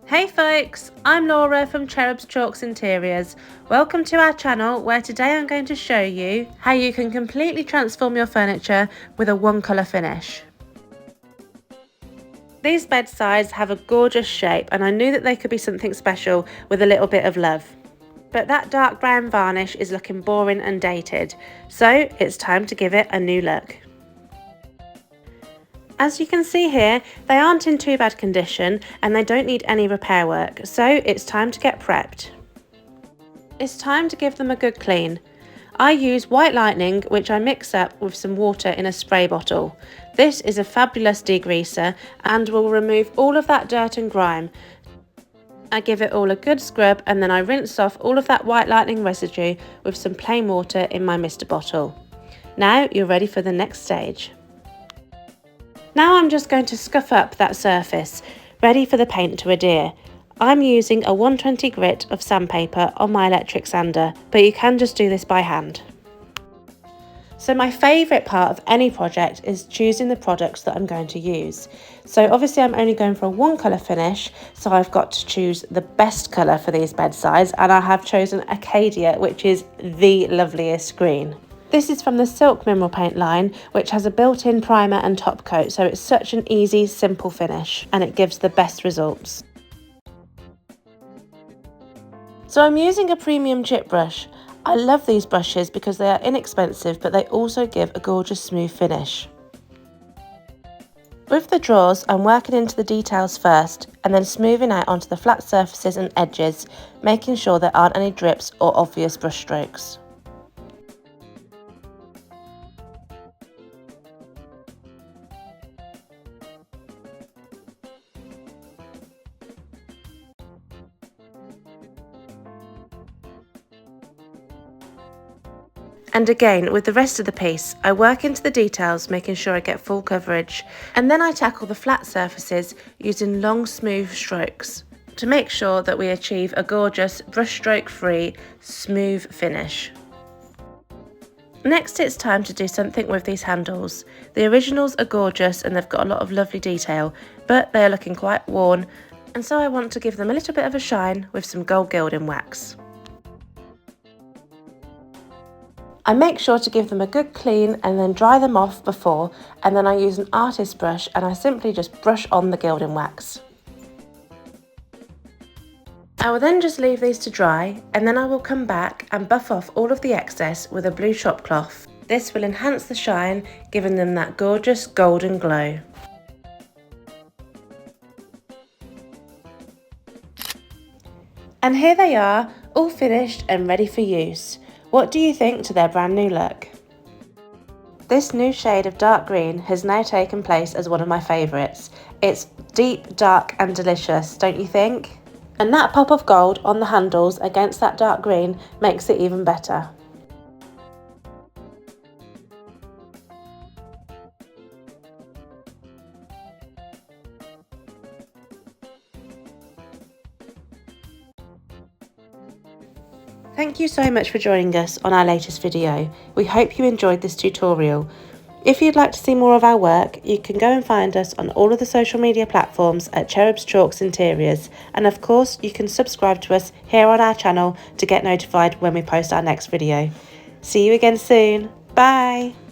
Hey folks, I'm Laura from Cherubs Chalks Interiors. Welcome to our channel where today I'm going to show you how you can completely transform your furniture with a one colour finish. These bedsides have a gorgeous shape and I knew that they could be something special with a little bit of love. But that dark brown varnish is looking boring and dated, so it's time to give it a new look. As you can see here, they aren't in too bad condition and they don't need any repair work, so it's time to get prepped. It's time to give them a good clean. I use white lightning, which I mix up with some water in a spray bottle. This is a fabulous degreaser and will remove all of that dirt and grime. I give it all a good scrub and then I rinse off all of that white lightning residue with some plain water in my mister bottle. Now you're ready for the next stage. Now I'm just going to scuff up that surface, ready for the paint to adhere. I'm using a 120 grit of sandpaper on my electric sander, but you can just do this by hand. So my favourite part of any project is choosing the products that I'm going to use. So obviously I'm only going for a one colour finish, so I've got to choose the best colour for these bedsides, and I have chosen Acadia, which is the loveliest green. This is from the Silk Mineral Paint line, which has a built-in primer and top coat, so it's such an easy, simple finish, and it gives the best results. So I'm using a premium chip brush. I love these brushes because they are inexpensive, but they also give a gorgeous smooth finish. With the drawers, I'm working into the details first, and then smoothing out onto the flat surfaces and edges, making sure there aren't any drips or obvious brush strokes. And again, with the rest of the piece, I work into the details, making sure I get full coverage. And then I tackle the flat surfaces using long, smooth strokes to make sure that we achieve a gorgeous brushstroke free, smooth finish. Next, it's time to do something with these handles. The originals are gorgeous and they've got a lot of lovely detail, but they are looking quite worn, and so I want to give them a little bit of a shine with some gold gilding wax. I make sure to give them a good clean and then dry them off before, and then I use an artist brush and I simply just brush on the gilding wax. I will then just leave these to dry, and then I will come back and buff off all of the excess with a blue shop cloth. This will enhance the shine, giving them that gorgeous golden glow. And here they are, all finished and ready for use. What do you think to their brand new look? This new shade of dark green has now taken place as one of my favourites. It's deep, dark and delicious, don't you think? And that pop of gold on the handles against that dark green makes it even better. Thank you so much for joining us on our latest video. We hope you enjoyed this tutorial. If you'd like to see more of our work, you can go and find us on all of the social media platforms at Cherubs Chalks Interiors, and of course you can subscribe to us here on our channel to get notified when we post our next video. See you again soon. Bye!